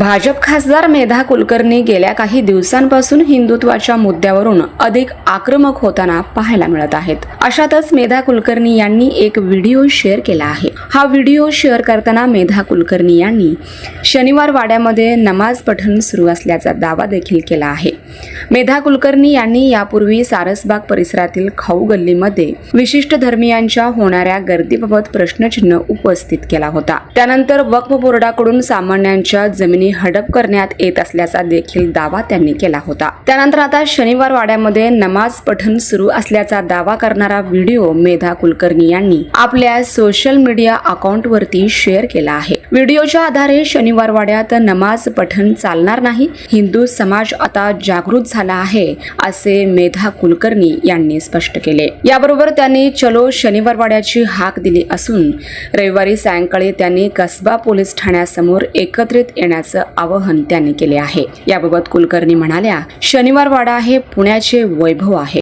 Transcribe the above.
भाजप खासदार मेधा कुलकर्णी गेल्या काही दिवसांपासून हिंदुत्वाच्या मुद्द्यावरून अधिक आक्रमक होताना पाहायला मिळत आहेत। अशातच मेधा कुलकर्णी यांनी एक व्हिडिओ शेअर केला आहे। हा व्हिडिओ शेअर करताना मेधा कुलकर्णी यांनी शनिवार वाड्यामध्ये नमाज पठण सुरू असल्याचा दावा देखील केला आहे। मेधा कुलकर्णी यांनी यापूर्वी सारसबाग परिसरातील खाऊ गल्लीमध्ये विशिष्ट धर्मीयांच्या होणाऱ्या गर्दीबाबत प्रश्नचिन्ह उपस्थित केला होता। त्यानंतर वक्फ बोर्डाकडून सामान्यांच्या जमिनी हडप करण्यात येत असल्याचा देखील दावा त्यांनी केला होता। त्यानंतर आता शनिवार वाड्यामध्ये नमाज पठण सुरू असल्याचा दावा करणारा व्हिडिओ मेधा कुलकर्णी यांनी आपल्या सोशल मीडिया अकाउंटवरती शेअर केला आहे। व्हिडिओच्या आधारे शनिवार वाड्यात नमाज पठण चालणार नाही, हिंदू समाज आता जागृत झाला आहे असे मेधा कुलकर्णी यांनी स्पष्ट केले। याबरोबर त्यांनी चलो शनिवार वाड्याची हाक दिली असून रविवारी सायंकाळी त्यांनी कसबा पोलीस ठाण्यासमोर एकत्रित येण्याचे आवाहन त्यांनी केले आहे। याबाबत कुलकर्णी म्हणाल्या, शनिवार वाडा हे पुण्याचे वैभव आहे।